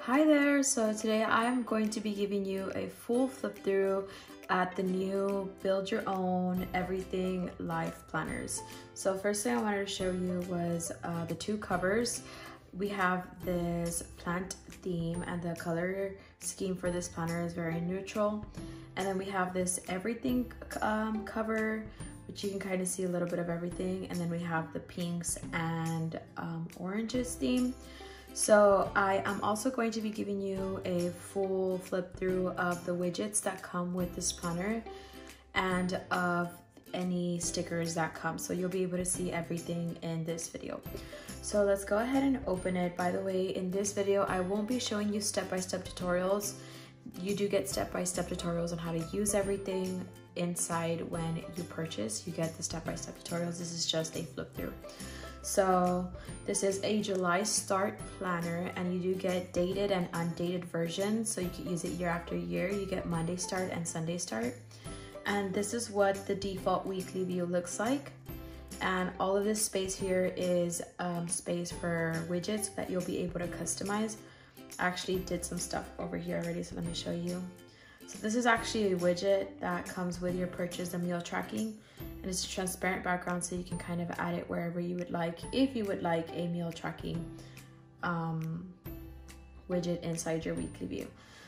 Hi there, so today I'm going to be giving you a full flip through at the new Build Your Own Everything Life planners. So first thing I wanted to show you was the two covers. We have this plant theme and the color scheme for this planner is very neutral. And then we have this everything cover, which you can kind of see a little bit of everything. And then we have the pinks and oranges theme. So I am also going to be giving you a full flip through of the widgets that come with this planner and of any stickers that come. So you'll be able to see everything in this video. So let's go ahead and open it. By the way, in this video, I won't be showing you step-by-step tutorials. You do get step-by-step tutorials on how to use everything inside when you purchase. You get the step-by-step tutorials. This is just a flip through. So this is a July start planner and you do get dated and undated versions. So you can use it year after year. You get Monday start and Sunday start. And this is what the default weekly view looks like. And all of this space here is space for widgets that you'll be able to customize. I actually did some stuff over here already, so let me show you. So this is actually a widget that comes with your purchase, the meal tracking, and it's a transparent background so you can kind of add it wherever you would like, if you would like a meal tracking widget inside your weekly view.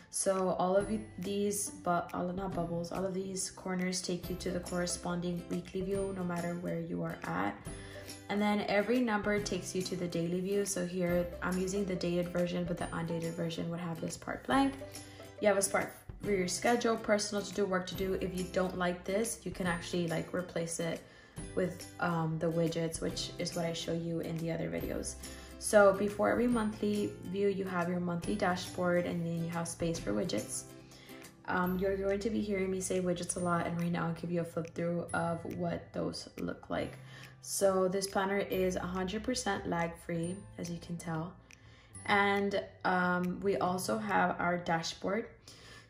So all of these, all of these corners take you to the corresponding weekly view no matter where you are at. And then every number takes you to the daily view. So here I'm using the dated version, but the undated version would have this part blank. You have a spot for your schedule, personal to do, work to do. If you don't like this, you can actually like replace it with the widgets, which is what I show you in the other videos. So before every monthly view, you have your monthly dashboard and then you have space for widgets. You're going to be hearing me say widgets a lot, and right now I'll give you a flip through of what those look like. So this planner is 100% lag free, as you can tell. And we also have our dashboard.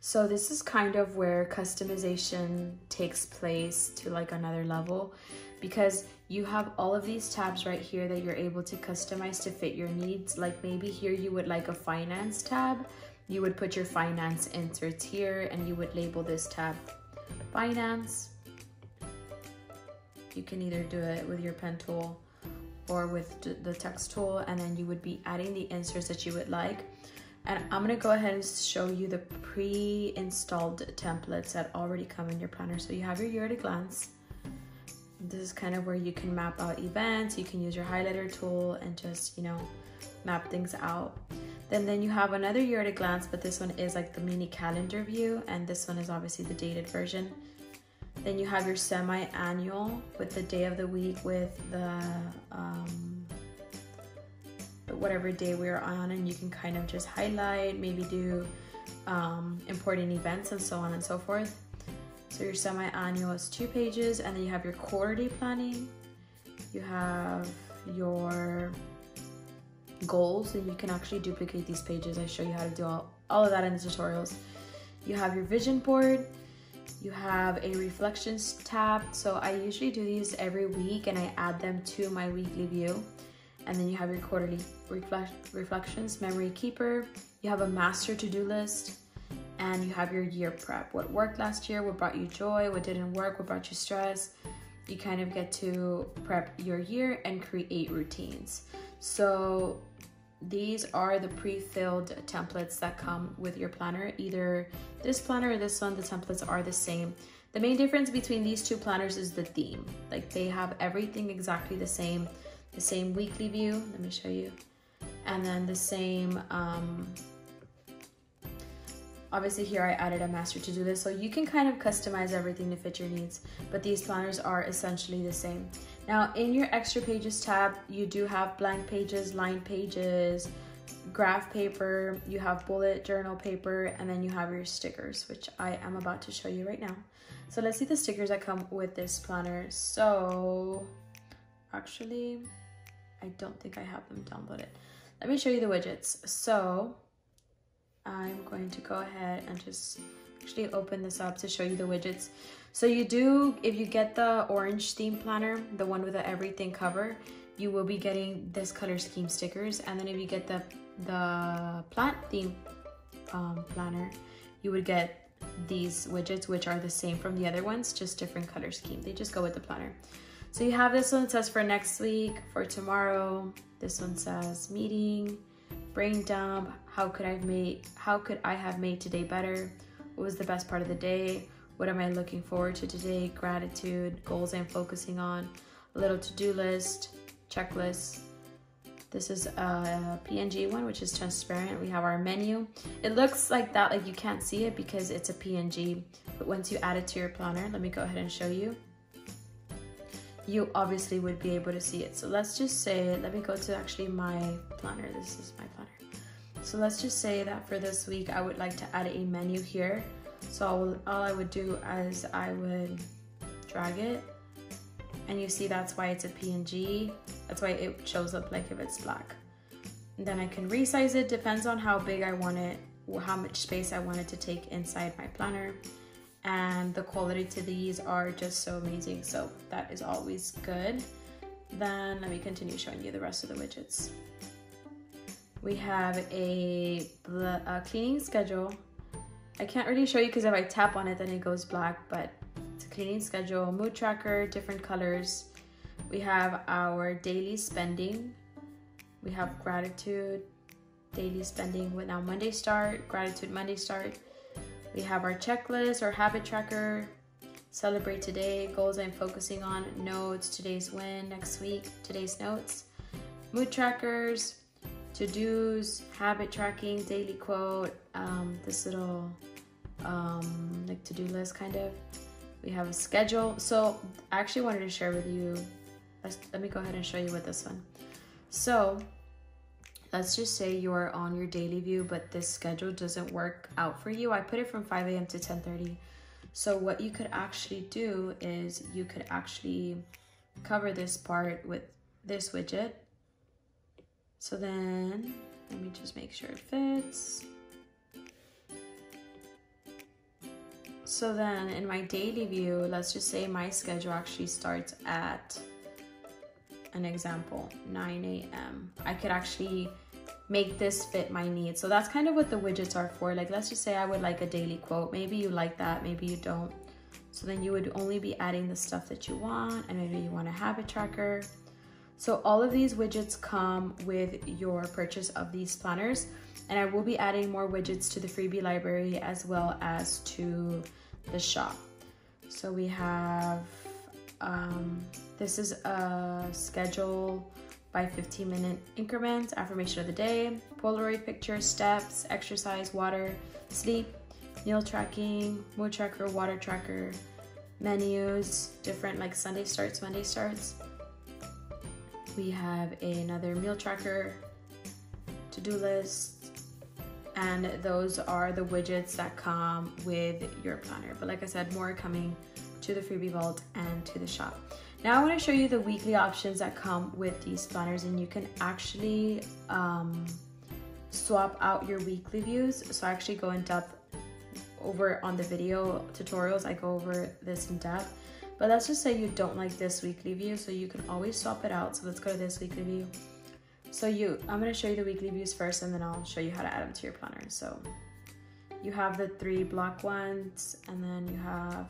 So this is kind of where customization takes place to like another level, because you have all of these tabs right here that you're able to customize to fit your needs. Like maybe here you would like a finance tab. You would put your finance inserts here and you would label this tab finance. You can either do it with your pen tool or with the text tool, and then you would be adding the inserts that you would like. And I'm gonna go ahead and show you the pre-installed templates that already come in your planner. So you have your year at a glance. This is kind of where you can map out events. You can use your highlighter tool and just, you know, map things out. Then you have another year at a glance, but this one is like the mini calendar view, and this one is obviously the dated version. Then you have your semi-annual with the day of the week with the whatever day we're on, and you can kind of just highlight, maybe do important events and so on and so forth. So your semi-annual is 2 pages, and then you have your quarterly planning. You have your goals, and you can actually duplicate these pages. I show you how to do all of that in the tutorials. You have your vision board. You have a reflections tab. So I usually do these every week and I add them to my weekly view. And then you have your quarterly reflections, memory keeper. You have a master to-do list, and you have your year prep. What worked last year, what brought you joy, what didn't work, what brought you stress. You kind of get to prep your year and create routines. So these are the pre-filled templates that come with your planner. Either this planner or this one, the templates are the same. The main difference between these two planners is the theme. Like they have everything exactly the same weekly view. Let me show you. And then the same, obviously here I added a master to-do list. So you can kind of customize everything to fit your needs, but these planners are essentially the same. Now in your extra pages tab, you do have blank pages, lined pages, graph paper, you have bullet journal paper, and then you have your stickers, which I am about to show you right now. So let's see the stickers that come with this planner. So actually, I don't think I have them downloaded. Let me show you the widgets. So I'm going to go ahead and just actually open this up to show you the widgets. So you do, if you get the orange theme planner, the one with the everything cover, you will be getting this color scheme stickers. And then if you get the the plant theme planner, you would get these widgets, which are the same from the other ones, just different color scheme. They just go with the planner. So you have this one that says for next week, for tomorrow. This one says meeting, brain dump, how could I have made today better? What was the best part of the day? What am I looking forward to today? Gratitude, goals I'm focusing on, a little to-do list, checklist. This is a PNG one, which is transparent. We have our menu. It looks like that, like you can't see it because it's a PNG, but once you add it to your planner, let me go ahead and show you. You obviously would be able to see it. So let's just say, let me go to actually my planner. This is my planner. So let's just say that for this week, I would like to add a menu here. So all I would do is I would drag it, and you see that's why it's a PNG. That's why it shows up like if it's black. And then I can resize it, depends on how big I want it, or how much space I want it to take inside my planner. And the quality to these are just so amazing, so that is always good. Then let me continue showing you the rest of the widgets. We have a cleaning schedule. I can't really show you because if I tap on it then it goes black, but it's a cleaning schedule, mood tracker, different colors. We have our daily spending. We have gratitude, daily spending with now Monday start, gratitude Monday start. We have our checklist or habit tracker, celebrate today, goals I'm focusing on, notes, today's win, next week, today's notes, mood trackers, to-dos, habit tracking, daily quote, this little like to-do list kind of. We have a schedule. So I actually wanted to share with you, let me go ahead and show you with this one. So let's just say you're on your daily view, but this schedule doesn't work out for you. I put it from 5 a.m. to 10:30. So what you could actually do is you could actually cover this part with this widget. So then, let me just make sure it fits. So then in my daily view, let's just say my schedule actually starts at, an example, 9 a.m. I could actually make this fit my needs. So that's kind of what the widgets are for. Like, let's just say I would like a daily quote. Maybe you like that, maybe you don't. So then you would only be adding the stuff that you want, and maybe you want a habit tracker. So all of these widgets come with your purchase of these planners, and I will be adding more widgets to the freebie library as well as to the shop. So we have, this is a schedule by 15-minute increments, affirmation of the day, Polaroid picture, steps, exercise, water, sleep, meal tracking, mood tracker, water tracker, menus, different like Sunday starts, Monday starts. We have another meal tracker, to-do list, and those are the widgets that come with your planner. But like I said, more coming to the freebie vault and to the shop. Now I want to show you the weekly options that come with these planners, and you can actually swap out your weekly views. So I actually go in depth over on the video tutorials. I go over this in depth. But let's just say you don't like this weekly view, so you can always swap it out. So let's go to this weekly view. So I'm going to show you the weekly views first, and then I'll show you how to add them to your planner. So you have the 3 block ones, and then you have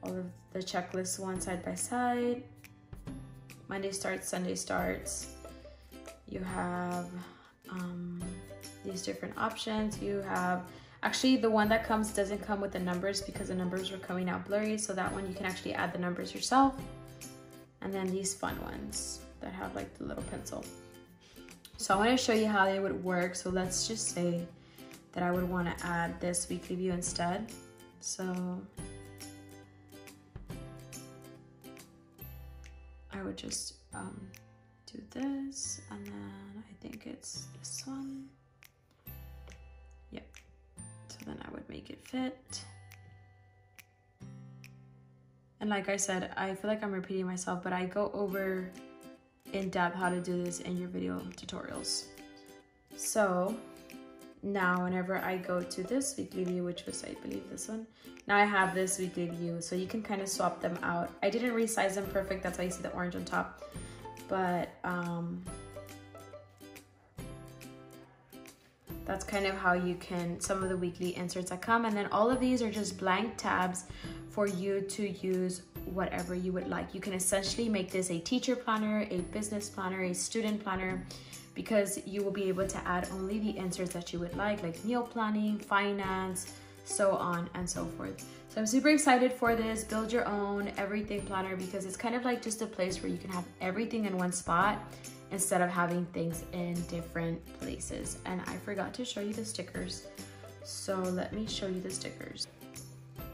all of the checklist ones side by side. Monday starts, Sunday starts. You have these different options. You have, actually the one that doesn't come with the numbers because the numbers were coming out blurry. So that one you can actually add the numbers yourself. And then these fun ones that have like the little pencil. So I want to show you how they would work. So let's just say that I would want to add this weekly view instead. So I would just do this, and then I think it's this one. Yep. So then I would make it fit. And like I said, I feel like I'm repeating myself, but I go over in depth how to do this in your video tutorials. So now whenever I go to this weekly view, which was, I believe, this one, now I have this weekly view, so you can kind of swap them out. I didn't resize them perfect, that's why you see the orange on top, but that's kind of how you can, some of the weekly inserts that come. And then all of these are just blank tabs for you to use whatever you would like. You can essentially make this a teacher planner, a business planner, a student planner, because you will be able to add only the inserts that you would like meal planning, finance, so on and so forth. So I'm super excited for this build your own everything planner, because it's kind of like just a place where you can have everything in one spot instead of having things in different places. And I forgot to show you the stickers, so let me show you the stickers.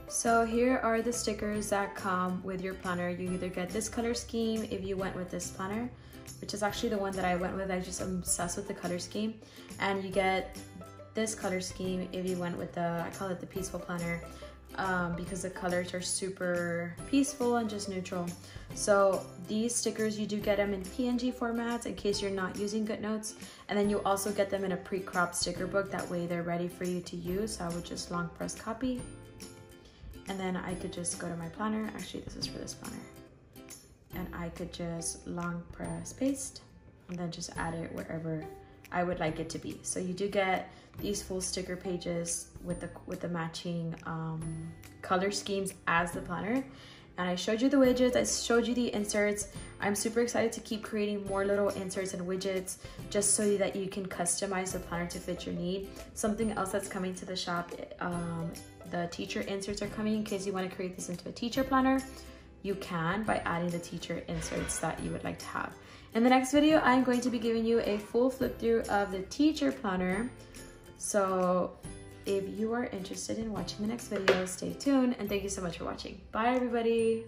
So here are the stickers that come with your planner. You either get this color scheme if you went with this planner, which is actually the one that I went with. I just am obsessed with the color scheme. And you get this color scheme if you went with the, I call it the peaceful planner, because the colors are super peaceful and just neutral. So these stickers, you do get them in PNG formats in case you're not using Goodnotes. And then you also get them in a pre-cropped sticker book. That way they're ready for you to use. So I would just long press copy. And then I could just go to my planner. Actually, this is for this planner. And I could just long press paste and then just add it wherever I would like it to be. So you do get these full sticker pages with the matching color schemes as the planner. And I showed you the widgets, I showed you the inserts. I'm super excited to keep creating more little inserts and widgets just so that you can customize the planner to fit your need. Something else that's coming to the shop, the teacher inserts are coming. In case you want to create this into a teacher planner, you can by adding the teacher inserts that you would like to have. In the next video, I'm going to be giving you a full flip through of the teacher planner. So if you are interested in watching the next video, stay tuned, and thank you so much for watching. Bye everybody.